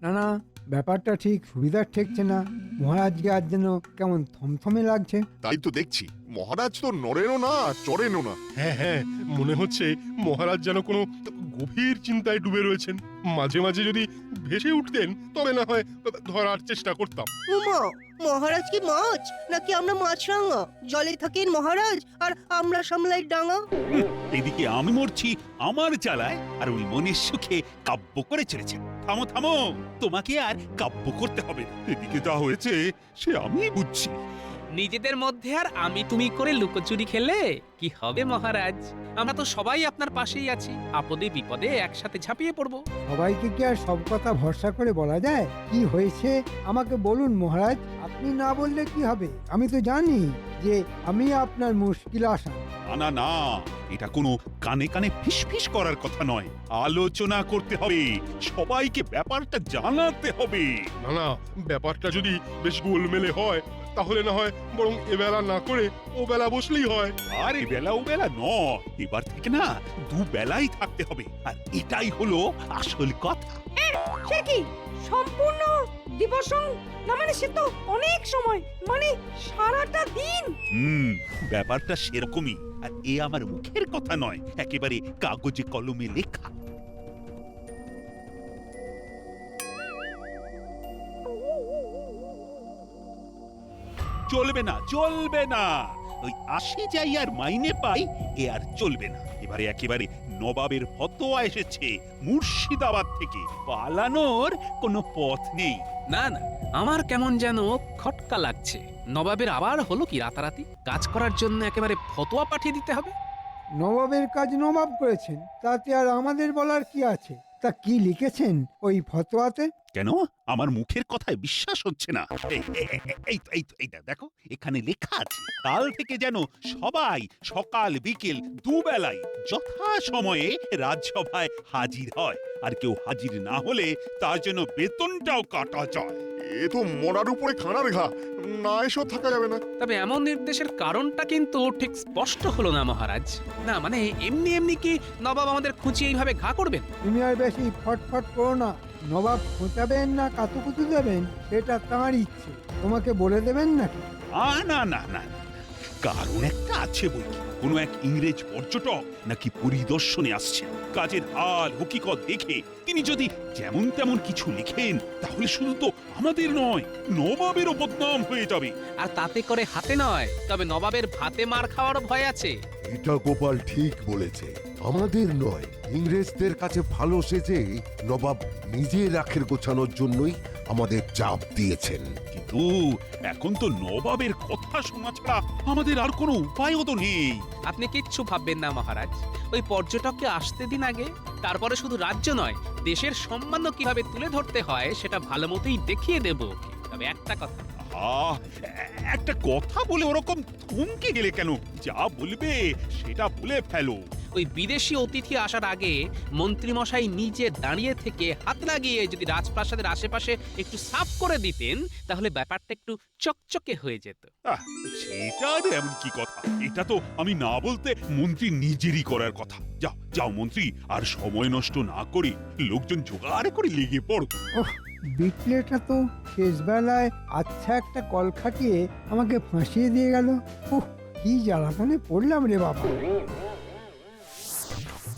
না না, ব্যাপারটা ঠিক সুবিধার ঠেকছে না। মহারাজকে আজ যেন কেমন থমথমে লাগছে। তাই তো দেখছি মহারাজ তো নড়েনও না চড়েনও না। হ্যাঁ হ্যাঁ, মনে হচ্ছে মহারাজ যেন কোনো গভীর চিন্তায় ডুবে রয়েছেন। মাঝে মাঝে যদি ভেসে উঠতেন তবে না হয় ধরার চেষ্টা করতাম। উমা, মহারাজ কি মাছ নাকি আমরা মাছরাঙা? জলে থাকেন মহারাজ আর আমরা সামলাই ডাঙা। এদিকে আমি মরছি আমার জ্বালায়, আর ওই মনের সুখে কাব্য করে চলেছে। থামো থামো, তোমাকে আর কাব্য করতে হবে না। এদিকে যা হয়েছে সে আমি বুঝছি। নিজেদের মধ্যে আর আমি তুমি করে লুকোচুরি খেলে কি হবে মহারাজ? আমরা তো সবাই আপনার পাশেই আছি, আপদে বিপদে একসাথে ঝাঁপিয়ে পড়বো। সবাইকে কি আর সব কথা ভরসা করে বলা যায়? কি হয়েছে আমাকে বলুন মহারাজ। আপনি না বললে কি হবে? আমি তো জানি যে আমি আপনার মুশকিল আসান। না না না, এটা কোনো কানে কানে ফিসফিস করার কথা নয়। আলোচনা করতে হবে, সবাইকে ব্যাপারটা জানাতে হবে। না না, ব্যাপারটা যদি বেশ গোলমেলে হয় তাহলে না হয় বরং এবেলা না করে ও বেলা বসলেই হয়। আর এ বেলা ও বেলা নয়, এবার থেকে না দুবেলাই থাকতে হবে, আর এটাই হলো আসল কথা। সে কি সম্পূর্ণ দিবস? না মানে সে তো অনেক সময়, মানে সারাটা দিন। ব্যাপারটা সেরকমই। আর এ আমার মুখের কথা নয়, একেবারে কাগজে কলমে লেখা। চলবে না, চলবে না। ওই আসে যাই আর মাইনে পাই, এ আর চলবে না। এবারে একেবারে নবাবের ফতোয়া এসেছে মুর্শিদাবাদ থেকে, পালানোর কোনো পথ নেই। না না, আমার কেমন যেন খটকা লাগছে। নবাবের আবার হলো কি রাতারাতি? কাজ করার জন্য একেবারে ফতোয়া পাঠিয়ে দিতে হবে। নবাবের কাজ নবাব করেছেন, তাতে আর আমাদের বলার কি আছে? তা কি লিখেছেন ওই ফতোয়াতে? কেন আমার মুখের কথায় বিশ্বাস হচ্ছে না? এইটা দেখো, এখানে লেখা আছে কাল থেকে যেন সবাই সকাল বিকেল দুবেলাই যথা সময়ে রাজসভায় হাজির হয়, আর কেউ হাজির না হলে তার জন্য বেতনটাও কাটা যায়। এ তো মরার উপরে খানার ঘা, না এসব থাকা যাবে না। তবে এমন নির্দেশের কারণটা কিন্তু ঠিক স্পষ্ট হলো না মহারাজ। না মানে এমনি এমনি কি নবাব আমাদের খুঁচিয়ে এইভাবে ঘা করবেন? তুমি আর বেশি ফটফট করো না। নবাব খোঁচাবেন না কাতুকুতু দেবেন সেটা তাঁর ইচ্ছে, তোমাকে বলে দেবেন নাকি? না না না না, কারণ একটা আছে বই। কোনো এক ইংরেজ পর্যটক নাকি পরিদর্শনে আসছেন। কাজের হাল হকিকত দেখে তিনি যদি যেমন তেমন কিছু লিখেন, তাহলে শুধু তো আমাদের নয়, নবাবেরও বদনাম হয়ে যাবে। আর তাতে করে হাতে নয়, তবে নবাবের ভাতে মার খাওয়ারও ভয় আছে। এটা গোপাল ঠিক বলেছে। আমাদের নয়, ইংরেজদের কাছে ভালো সেজে নবাব নিজের আখের গোছানোর জন্যই আমাদের চাপ দিয়েছেন। কিন্তু এখন তো নবাবের কথা শোনা ছাড়া আমাদের আর কোনো উপায়ও তো নেই। আপনি কিচ্ছু ভাববেন না মহারাজ। ওই পর্যটককে আসতে দিন আগে, তারপরে শুধু রাজ্য নয়, দেশের সম্মানও কিভাবে তুলে ধরতে হয় সেটা ভালো মতোই দেখিয়ে দেব। তবে একটা কথা, একটা কথা বলে ওরকম থমকে গেলে কেন? যা বলবে সেটা বলে ফেলো। ওই বিদেশি অতিথি আসার আগে মন্ত্রীমশাই নিজে দাঁড়িয়ে থেকে হাত লাগিয়ে যদি রাজপ্রাসাদের আশেপাশে একটু সাফ করে দিতেন, তাহলে ব্যাপারটা একটু চকচকে হয়ে যেত। সেটা আর এমন কি কথা? এটা তো আমি না বলতে মন্ত্রী নিজেরই করার কথা। যাও যাও মন্ত্রী, আর সময় নষ্ট না করে লোকজন জোগাড় করে লেগে পড়ো। ওহ, বিটলেটা তো শেষ বেলায় আচ্ছা একটা কল খাটিয়ে আমাকে ফাঁসিয়ে দিয়ে গেল। উহ, কি জ্বালাতনে পড়লাম রে বাবা।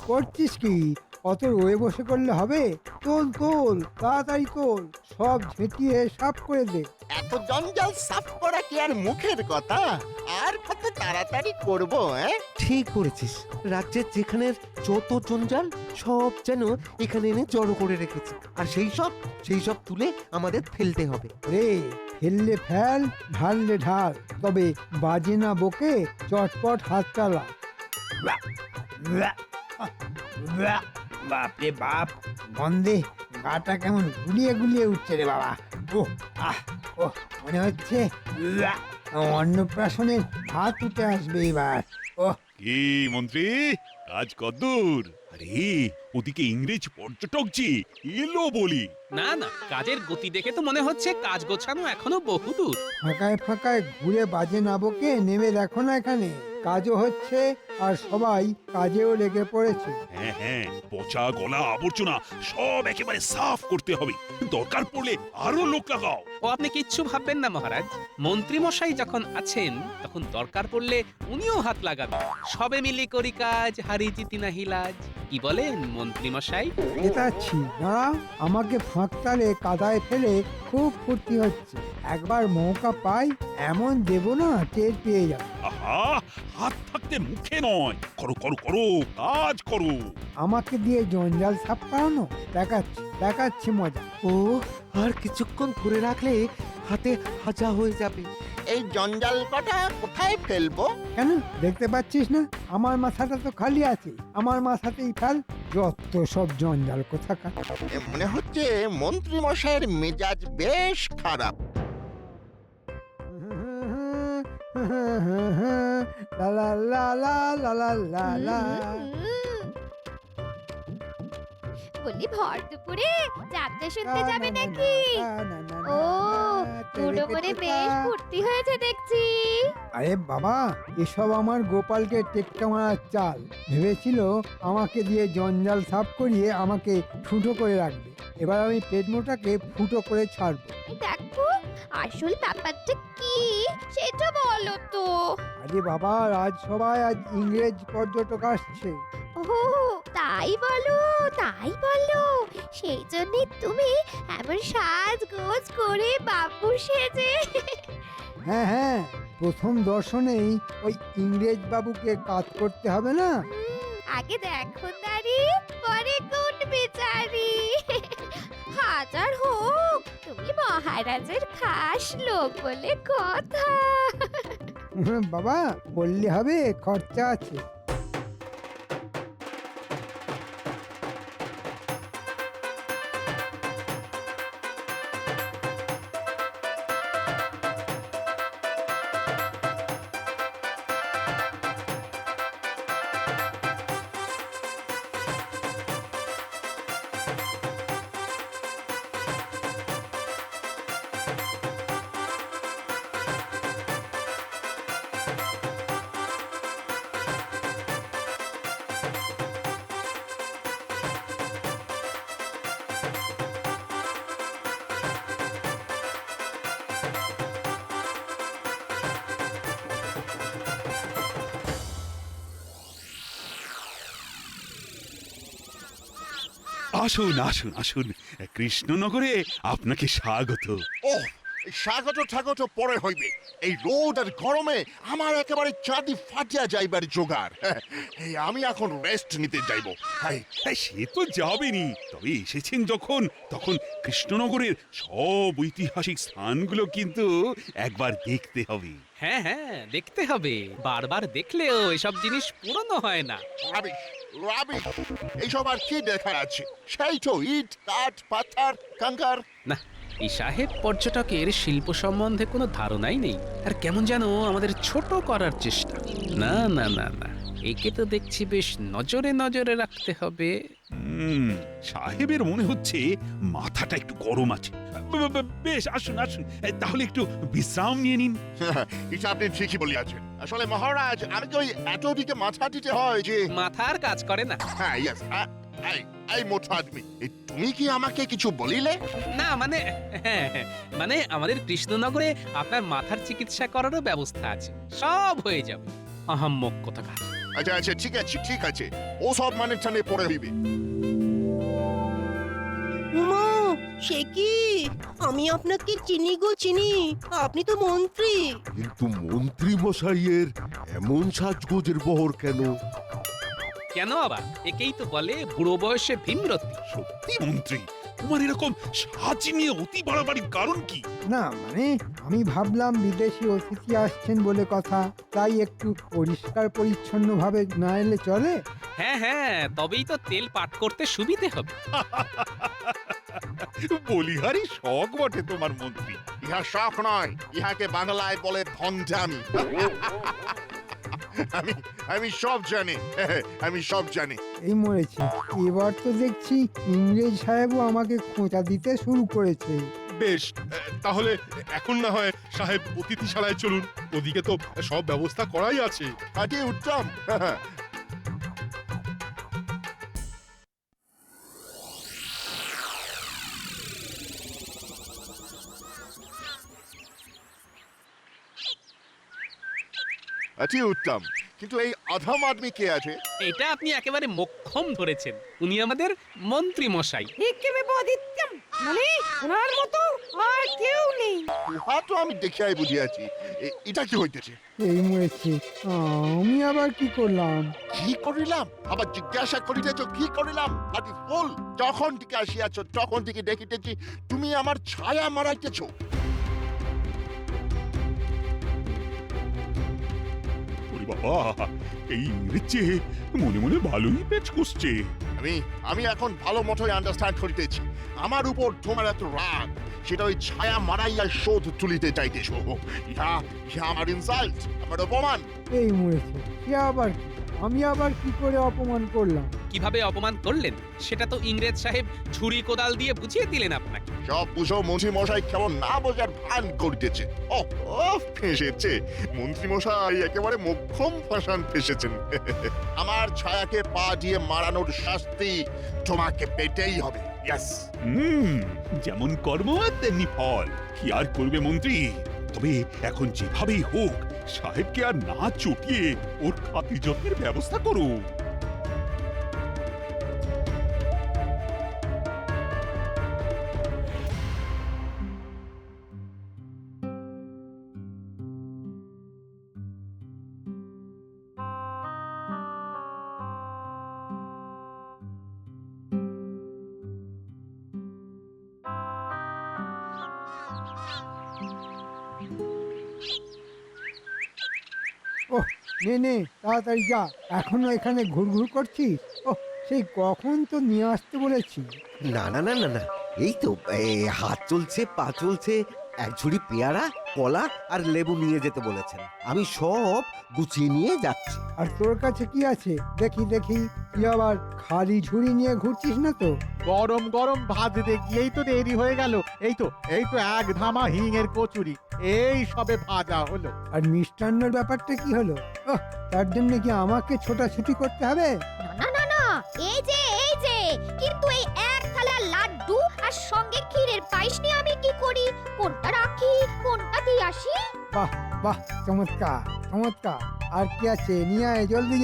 করছিস কি? অত রয়ে বসে করলে হবে? তোল তোল, তাড়াতাড়ি তোল, সব ঝেঁটিয়ে সাফ করে দে। এত জঞ্জাল সাফ করা কি আর মুখের কথা? আর কত তাড়াতাড়ি করবো? ঠিক করেছিস। রাজ্যের যেখানে যত জঞ্জাল সব যেন এখানে এনে জড়ো করে রেখেছে, আর সেই সব তুলে আমাদের ফেলতে হবে। রে, ফেললে ফেল, ঢাললে ঢাল, তবে বাজে না বকে চটপট হাত চালা। বাপরে বাপ, গন্ধে গাটা কেমন গুলিয়ে গুলিয়ে উঠছে রে বাবা। মনে হচ্ছে অন্নপ্রাশনের ভাত উঠে আসবে এবার। কি মন্ত্রী, কাজ কদ্দূর? আরে ওদিকে ইংরেজ পর্যটক যে এলো বলি। না না, কাজের গতি দেখে তো মনে হচ্ছে কাজ গোছানো এখনো বহুদূর। ফাঁকায় ফাঁকায় ঘুরে বাজে না বকে নেমে দেখো না, এখানে কাজও হচ্ছে আর সবাই কাজেও লেগে পড়েছে। হ্যাঁ হ্যাঁ, পচা গলা আবর্জনা সব একেবারে সাফ করতে হবে। দরকার পড়লে আরো লোক লাগাও। ও আপনি কিচ্ছু ভাববেন না মহারাজ, মন্ত্রী মশাই যখন আছেন তখন দরকার পড়লে উনিও হাত লাগাবেন। সবে মিলে করি কাজ, হারি জিতি না হিলাজ। কি বলেন মন্ত্রী মশাই? নেতাচ্ছি দাঁড়া, আমাকে ফাঁকতালে কাদায় ফেলে খুব ফুর্তি হচ্ছে। একবার মৌকা পাই এমন দেব না, টের পেয়ে যাবে। আহা, হাত থাকতে মুখে নয়, করো করো করো, কাজ করো। আমাকে দিয়ে জঞ্জাল সাফ করানো, দেখাচ্ছি দেখাচ্ছি মজা। ও আর কিছুক্ষণ ধরে রাখলে হাতে হাজা হয়ে যাবে। এই জঞ্জাল কটা কোথায় ফেলবো? কেন দেখতে পাচ্ছিস না আমার মাথাটা তো খালি আছে, আমার মাথাতেই ফেল। যত সব জঞ্জাল কোথাকার। মনে হচ্ছে মন্ত্রী মশাইয়ের মেজাজ বেশ খারাপ। লা লা লা লা লা লা লা লা। বলি ভর দুপুরে যাত্রা শুনতে যাবে নাকি? ও বুড়ো মনে বেশ ফুর্তি হয়েছে দেখছি। আরে বাবা, এসব আমার গোপালকে টেক্কা মারার চাল। ভেবেছিল আমাকে দিয়ে জঞ্জাল সাফ করিয়ে আমাকে ফুটো করে রাখবে। এবার আমি পেটমোটাকে ফুটো করে ছাড়বো। দেখো আসল ব্যাপারটা কি সেটা বলো তো। আরে বাবা, রাজসভায় আজ ইংরেজ পর্যটক আসছে। ও তাই বলো তাই বলো, সেই জন্যই তুমি এমন সাজগোজ করে বাবু সেজে। হ্যাঁ হ্যাঁ, প্রথম দর্শনেই ওই ইংরেজ বাবুকে কাজ করতে হবে না। আগে দেখো দাঁড়ি পরে কোন বিচারি। হাজার হোক তুমি মহারাজের খাস লোক বলে কথা। বাবা বললে হবে, খরচা আছে। আসুন আসুন আসুন, কৃষ্ণনগরে আপনাকে স্বাগত। ও স্বাগত ঠাগত পরে হইবে। এই রোদ আর গরমে আমার একেবারে চাঁদি ফাটিয়া যাইবার জোগাড়। এই আমি এখন রেস্ট নিতে যাইব। হাই সে তো যাবেনি, তবে এসেছেন যখন তখন কৃষ্ণনগরের সব ঐতিহাসিক স্থানগুলো কিন্তু একবার দেখতে হবে। হ্যাঁ হ্যাঁ, দেখতে হবে। বারবার দেখলেও এসব জিনিস পুরনো হয় না। রাবিশ রাবিশ, এইসব আর কি দেখার আছে? সেই তো ইট কাঠ পাথর কাঙ্কার। না, এই সাহেব পর্যটকের শিল্প সম্বন্ধে কোনো ধারণাই নেই, আর কেমন যেন আমাদের ছোট করার চেষ্টা। না না না না, একে তো দেখছি বেশ নজরে নজরে রাখতে হবে। সাহেবের মনে হচ্ছে মাথাটা একটু গরম আছে। বেশ, আসুন আসুন, তাহলে একটু বিশ্রাম নিয়ে নিন। এটা আপনি ঠিকই বলিয়াছেন। আসলে মহারাজ, আমি তো ওই এতদিকে মাথা দিতে হয় যে মাথার কাজ করে না। হ্যাঁ ইয়েস, এই মোটা আদমি, তুমি কি আমাকে কিছু বলিলে? না মানে, হ্যাঁ হ্যাঁ, মানে আমাদের কৃষ্ণনগরে আপনার মাথার চিকিৎসা করারও ব্যবস্থা আছে, সব হয়ে যাবে। আহাম্মক কোথাকার। আচ্ছা আচ্ছা, ঠিক আছে ঠিক আছে, ও সব মানে টানে পড়ে হইবে। উমা, সে কি? আমি আপনাকে চিনি গো চিনি, আপনি তো মন্ত্রী। কিন্তু মন্ত্রী মশাইয়ের এমন সাজগোজের বহর কেন? কেন আবার? একেই তো বলে বুড়ো বয়সে ভীমরতি। সত্যি মন্ত্রী, তোমার এরকম সাজ নিয়ে অতি বাড়াবাড়ির কারণ কি? না মানে, আমি ভাবলাম বিদেশি অতিথি আসছেন বলে কথা, তাই একটু পরিষ্কার পরিচ্ছন্ন ভাবে না এলে চলে? হ্যাঁ হ্যাঁ, তবেই তো তেল পাট করতে সুবিধে হবে। বলিহারি শখ বটে তোমার মন্ত্রী। ইহা শখ নয়, ইহাকে বাংলায় বলে ভণ্ডামি। আমি আমি সব জানি আমি সব জানি। এই মরেছে, এবার তো দেখছি ইংরেজ সাহেবও আমাকে খোঁচা দিতে শুরু করেছে। বেশ, তাহলে এখন না হয় সাহেব অতিথিশালায় চলুন, ওদিকে তো সব ব্যবস্থা করাই আছে। আরে উত্তম, আরে উত্তম, কিন্তু এই আধাম আদমি কে আছে? এটা আপনি একেবারে মোক্ষম ধরেছেন, উনি আমাদের মন্ত্রী মশাই। একেবে বদিত্যম মানে ওনার মতো আর কেউ নেই। উহা তো আমি দেখিয়াই বুঝিয়াছি। এটা কি হইতেছে? এই মরেছে, আমি আবার কি করলাম? কি করিলাম? আবার জিজ্ঞাসা করিতেছ কি করিলাম? আদি ফুল, যখন থেকে আসিয়াছ তখন থেকে দেখিতেছি তুমি আমার ছায়া মারাইতেছ। ওরে বাবা, এই ইংরেজি মনে মনে ভালোই পেচ কষছে। আমি এখন ভালো মতোই আন্ডারস্ট্যান্ড করিতেছি। আমার উপর তোমার এত রাগ, সেটা ওই ছায়া মারাইয়া শোধ তুলিতে চাইতেছ। ইহা আমার ইনসাল্ট, আমার অপমান। এই মরেছে, আমি আবার কি করে অপমান করলাম? কিভাবে অপমান করলেন সেটা তো ইংরেজ সাহেব ছুরি কোদাল দিয়ে বুঝিয়ে দিলেন আপনাকে। সব বুঝো মন্ত্রী মশাই কেমন না বোঝার ভান করিতেছে। ফেসেছে মন্ত্রী মশাই, একেবারে মোক্ষম ফাঁসান ফেসেছেন। আমার ছায়াকে পা দিয়ে মারানোর শাস্তি তোমাকে পেতেই হবে। ইয়েস। যেমন কর্ম তেমনি ফল, কি আর করবে মন্ত্রী। তবে এখন যেভাবেই হোক সাহেবকে আর না চটিয়ে ওর খাতির যত্নের ব্যবস্থা করো। নে তাড়াতাড়ি যা, এখনো এখানে ঘুরঘুর করছিস? সেই কখন তো নিয়ে আসতে বলেছি। না না না না না, এই তো হাত চলছে, পা চলছে। এক ঝুড়ি পেয়ারা, কলা আর লেবু নিয়ে যেতে বলেছেন, আমি সব গুছিয়ে নিয়ে যাচ্ছি। আর তোর কাছে কি আছে দেখি? তুই আবার খালি ঝুড়ি নিয়ে ঘুরছিস না তো? গরম গরম ভাজতে গিয়েই তো দেরি হয়ে গেল। এই তো এক ধামা হিঙের কচুরি এই সবে ভাজা হলো। আর মিষ্টান্নর ব্যাপারটা কি হলো? তার জন্য কি আমাকে ছোটাছুটি করতে হবে? না না না, এই যে কিন্তু এই এক থালা লাড্ডু আর সঙ্গে ক্ষীরের পায়েস নিয়ে আমি কি করি? কোনটা রাখি, কোনটা দিয়ে আসি? বাহ, চমৎকার। আর কি আছে? নিয়ে আয় জলদি।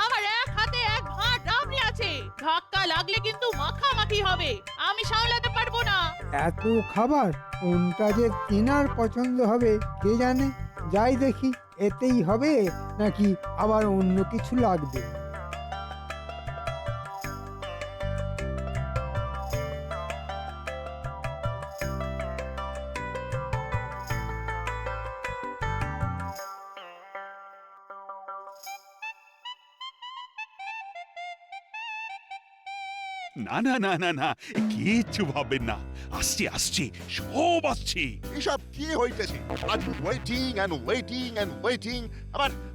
আমার এক হাতে এক ভাঁড় রাবড়ি আছে, ধাক্কা লাগলে কিন্তু মাখামাখি হবে, আমি সামলাতে পারবো না। এত খাবার কোনটা যে তিনার পছন্দ হবে কে জানে। যাই দেখি এতেই হবে নাকি আবার অন্য কিছু লাগবে। না না না না না, কিচ্ছু ভাববেন না, আসছে সব আসছে। এসব কি হইতেছে? আজ ওয়েটিং এন্ড ওয়েটিং।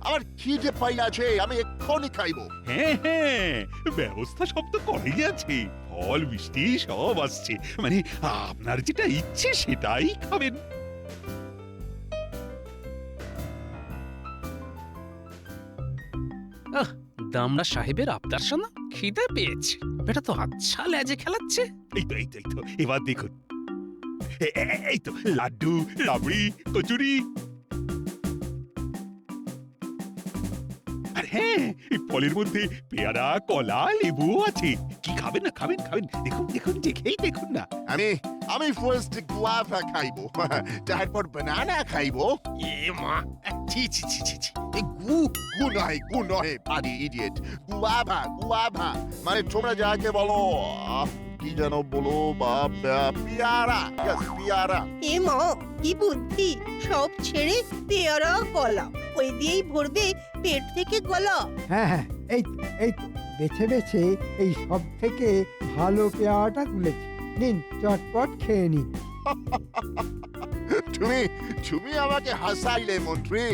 আমার খিদে পাই আছে, আমি এক্ষুনি খাইবো। হ্যাঁ, ব্যবস্থা সব তো করেই আছে, ফল মিষ্টি সব আসছে, মানে আপনার যেটা ইচ্ছে সেটাই খাবেন। দামড়া সাহেবের আবদার শোনা, খিদে পেয়েছে। এটা তো আচ্ছা লেজে খেলাচ্ছে। এই তো এবার দেখুন, এই তো লাড্ডু, রাবড়ি, কচুরি। আর হ্যাঁ, এই ফলের মধ্যে পেয়ারা, কলা, লেবু আছে। কি খাবেন না? খাবেন। দেখুন দেখুন না। আমি ফার্স্ট গুয়াভা খাইবো, তারপর বানানা খাইবো। এ মা, ছি। এই গু নয় পারি ইডিয়েট। গুয়াভা মানে তোমরা যাকে বলো, কি যেন বলো, পেয়ারা। এ মা, কি বুদ্ধি! সব ছেড়ে পেয়ারা কলা, ওই দিয়েই ভরবে পেট থেকে গলা। হ্যাঁ, এই তো বেছে এই সব থেকে ভালো পেয়ারাটা তুলেছি। নিন, চটপট খেয়ে নিন। তুমি আমাকে হাসাইলে মন্ত্রী।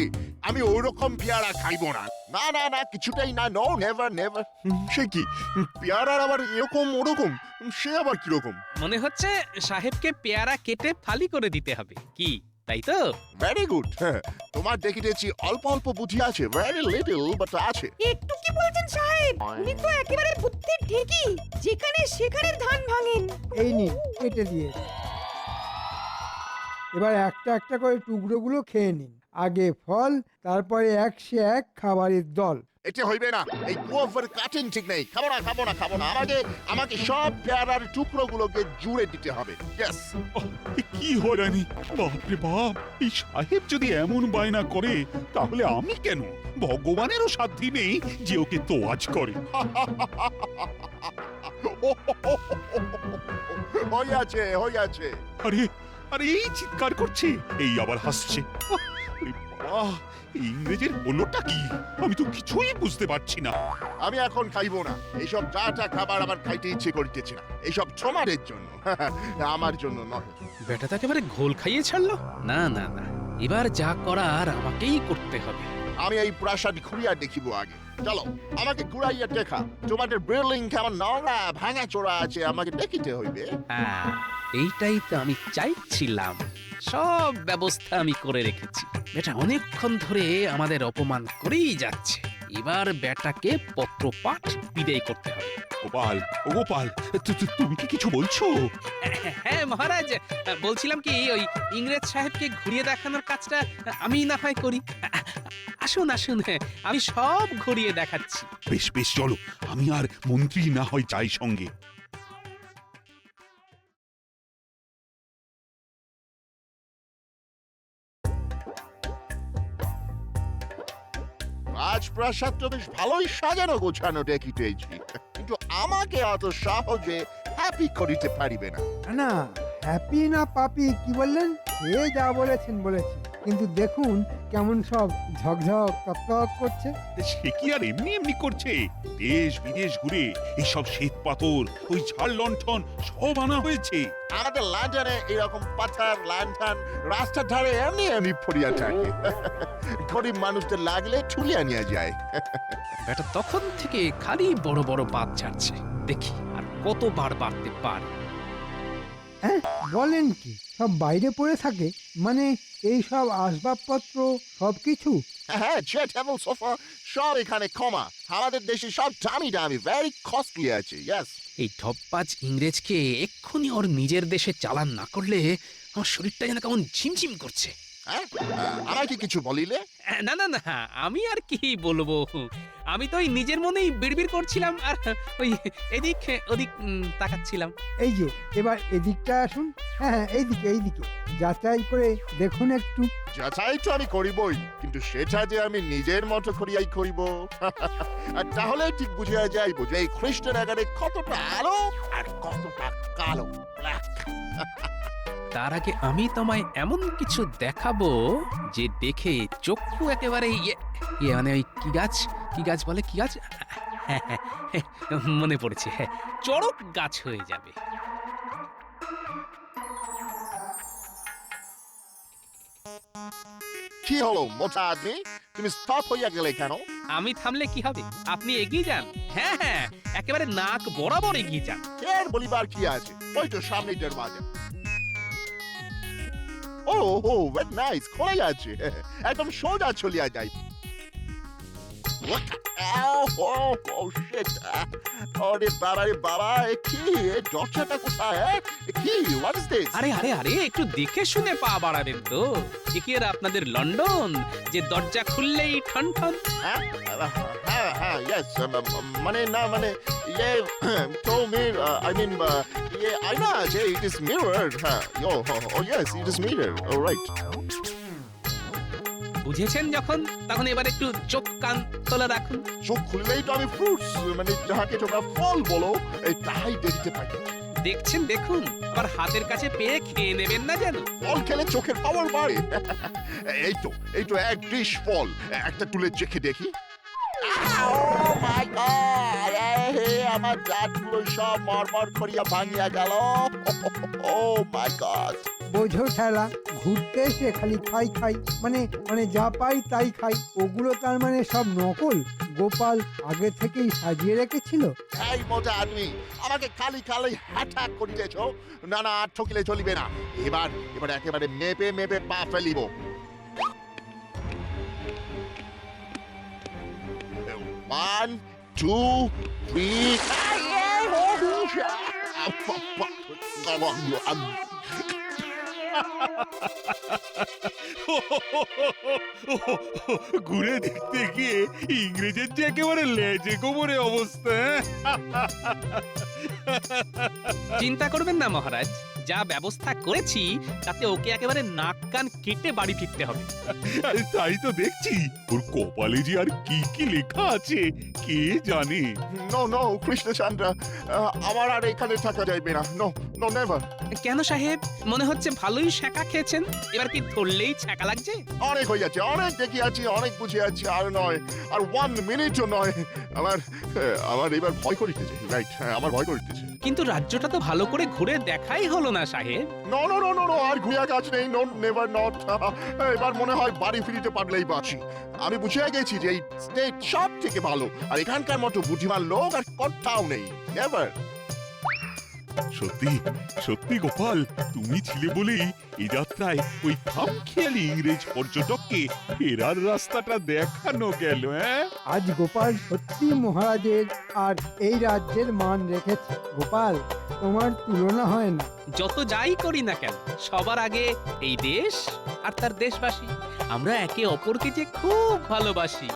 আমি ওরকম পেয়ারা খাইবো না। না না না, কিছুটাই না, নো, নেভার নেভার। সে কি পেয়ারার আবার এরকম ওরকম, সে আবার কিরকম? মনে হচ্ছে সাহেবকে পেয়ারা কেটে ফালি করে দিতে হবে, কি তাই তো? Very good. তোমার দেখিতেছি অল্প অল্প বুদ্ধি আছে, ভেরি লিটল বাট আছে। একটু কি বলছেন সাহেব, উনি তো একেবারে বুদ্ধির ঢেকি, যেখানে সেখানে ধান ভাঙেন। এই নিন কেটে দিয়ে। এবার একটা একটা করে টুকরোগুলো খেয়ে নিন। আগে ফল, তারপরে একশে এক খাবারের দল। এটা হইবে না, এই গোফের কাটিং ঠিক নেই। খাবো না খাবো না খাবো না, আমাকে সব পেয়ারার টুকরোগুলোকে জুড়ে দিতে হবে। ইয়েস। কি হয়রানি! বাপরে বাপ, এই সাহেব যদি এমন বায়না করে তাহলে আমি কেন? ভগবানেরও সাধ্যি নেই যে ওকে তোয়াজ করে। হইয়াছে হইয়াছে। আরে আরে, এই চিৎকার করছে, এই আবার হাসছে। আরে বাবা, এই ইংরেজের হলোটা কি? আমি তো কিছুই বুঝতে পারছি না। আমি এখন খাইবো না, এইসব যাটা খাবার আমার খাইতে ইচ্ছে করিতেছে না। এইসব তোমাদের জন্য, আমার জন্য নয়। বেটা তাকে এবারে ঘোল খাইয়ে ছাড়লো। না না না, এবার যা করার আমাকেই করতে হবে। আমি এই প্রাসাদ ঘুরিয়া দেখিব আগে। চলো, আমাকে ঘুরাইয়া দেখা। তোমাদের বিল্ডিং কেমন নোংরা ভাঙা চোরা আছে, আমাকে দেখিতে হইবে। হ্যাঁ, এইটাই তো আমি চাইছিলাম। সব ব্যবস্থা আমি করে রেখেছি। বেটা অনেকক্ষণ ধরে আমাদের অপমান করেই যাচ্ছে। এবার বেটাকে পত্রপাঠ বিদায় করতে হবে। গোপাল, ও গোপাল, তুমি কি কিছু বলছো? হ্যাঁ মহারাজ, বলছিলাম কি, ওই ইংরেজ সাহেবকে ঘুরিয়ে দেখানোর কাজটা আমি না হয় করি। আসুন আসুন, আমি সব ঘুরিয়ে দেখাচ্ছি। বেশ বেশ, চলো, আমি আর মন্ত্রী না হয় যাই সঙ্গে। রাজপ্রাসাদ তো বেশ ভালোই সাজানো গোছানো দেখিতেছি, কিন্তু আমাকে অত সহজে হ্যাপি করিতে পারিবে না। না, হ্যাপি না পাপি কি বললেন? সে যা বলেছেন বলেছেন, কিন্তু দেখুন কেমন সব ঝকঝক তকতক করছে। সে কি আর এমনি এমনি করছে? দেশ বিদেশ ঘুরে এইসব শ্বেত পাথর, ওই ঝাড় লণ্ঠন সব আনা হয়েছে। আমাদের লন্ডনে এরকম পাথর লণ্ঠন রাস্তার ধারে এমনি এমনি পড়িয়া থাকে। গরিব মানুষদের লাগলে ছুলিয়া নিয়ে যায়। বেটা তখন থেকে খালি বড় বড় বাদ ছাড়ছে। দেখি আর কতবার বাড়তে পারে। হ্যাঁ, বলেন কি সব বাইরে পড়ে থাকে? মানে এই সব আসবাবপত্র সবকিছু? হ্যাঁ, চেয়ার টেবিল সোফা সব এখানে কমা। আমাদের দেশে সব দামি দামি, ভেরি কস্টলি আছে। ইয়েস। এই ঢপবাজ ইংরেজকে এক্ষুনি ওর নিজের দেশে চালান না করলে আমার শরীরটা যেন কেমন ঝিমঝিম করছে। হ্যাঁ, আমাকে কিছু বলিলে? না না না, আমি আর কি বলবো, আমি তো ওই নিজের মনেই বিড়বিড় করছিলাম আর ওই এদিক ওদিক তাকাচ্ছিলাম। এই যে এবার এদিকটা আসুন। হ্যাঁ হ্যাঁ, এইদিকে যাচাই করে দেখুন একটু। যাচাই তো আমি করিবই, কিন্তু সেটা যে আমি নিজের মতো করিয়াই করিব। আর তাহলে ঠিক বুঝিয়া যাইব যে এই খ্রিস্টান আগারে কতটা আলো আর কতটা কালো, ব্ল্যাক। তার আগে আমি তোমায় এমন কিছু দেখাবো যে দেখে চক্ষু একেবারে মানে ওই কি গাছ বলে, কি গাছ, হ্যাঁ, মনে পড়েছে, হ্যাঁ, চড়ক গাছ হয়ে যাবে। কি হলো মোটা আদমি, তুমি স্টপ হইয়া গেলে কেন? আমি থামলে কি হবে? আপনি এগিয়ে যান। হ্যাঁ হ্যাঁ, একেবারে নাক বরাবর এগিয়ে যান। এর বলিবার কি আছে, ওই তো সামনেই দরজা। ও হো, ভেরি নাইস, খোলাই আছে, একদম সোজা চলিয়া যাই। আরে বাবা, কি দরজাটা কোথায়? কি, হোয়াট ইজ দিস? আরে আরে আরে, একটু দেখে শুনে পা বাড়াবেন তো। এ কি আর আপনাদের লন্ডন যে দরজা খুললেই ঠন ঠন? হ্যাঁ হ্যাঁ, ইয়েস, মানে না মানে ইয়ে তো আই মিন ইয়ে আয়না আছে, ইট ইজ মিরর। হ্যাঁ, ও yes, it is mirror, alright. বুঝেছেন যখন, তখন এবার একটু চোখ কান খোলা রাখুন। চোখ খুললেই তো আমি ফ্রুটস, মানে যাহাকে তোমরা ফল বলো, এই তাই দেখতে পাই। দেখছেন দেখুন, আবার হাতের কাছে পেয়ে খেয়ে নেবেন না যেন। ফল খেলে চোখের পাওয়ার বাড়ে। এই তো এক ডিশ ফল, একটা তুলে চেখে দেখি। Oh my God! আমার দাঁতগুলো সব মরমর করিয়া ভাঙিয়া গেল। ও মাই গড! বোঝো ঠেলা, ঘুরতে এসে খালি খাই খাই, মানে মানে যা পাই তাই খাই। ওগুলো তার মানে সব নকল? গোপাল আগে থেকেই সাজিয়ে রেখেছিল? এই মোটা আদমি, আমাকে খালি খালি হাঁটা করিতেছ। না না, আর ঠকিলে চলিবে না। এবার এবার একেবারে মেপে মেপে পা ফেলিব। 1, 2, 3 ঘুরে দেখতে গিয়ে ইংরেজের যে একেবারে লেজে গোবরে অবস্থা। চিন্তা করবেন না মহারাজ, যা ব্যবস্থা করেছি তাতে ওকে একেবারে নাক কান কেটে বাড়ি ফিরতে হবে। আরে তাই তো দেখছি, ওর কপালে যে আর কি কি লেখা আছে কে জানে। নো নো কৃষ্ণচন্দ্র, আমার আর এখানে থাকা যাইবে না। No no never. কেন সাহেব, মনে হচ্ছে ভালোই শেখা খেয়েছেন, এবার কি ধরলেই ছ্যাঁকা লাগছে? অনেক হয়ে যাচ্ছে, অনেক দেখিয়াছি, অনেক বুঝিয়াছি, আর নয়, আর 1 মিনিটও নয়। আমার আমার এবার ভয় করিতেছে। রাইট, আমার ভয় করিতেছে। কিন্তু রাজ্যটা তো ভালো করে ঘুরে দেখাই হলো না সাহেব। No no no no no, আর ঘুরিয়া কাজ নেই। No never not. এবার মনে হয় বাড়ি ফিরিতে পারলেই বাঁচি। আমি বুঝিয়া গেছি যে এই স্টেট সব থেকে ভালো, আর এখানকার মতো বুদ্ধিমান লোক আর কোথাও নেই। নেভার। সত্যি সত্যি গোপাল, তুমি ছিলে বলেই এই যাত্রায় ওই খামখেয়ালি ইংরেজ পর্যটককে ফেরার রাস্তাটা দেখানো গেল। আজ গোপাল সত্যি মহারাজের আর এই রাজ্যের মান রেখেছে। গোপাল, তোমার তুলনা হয় না। যত যাই করি না কেন, সবার আগে এই দেশ আর তার দেশবাসী, আমরা একে অপরকে যে খুব ভালোবাসি।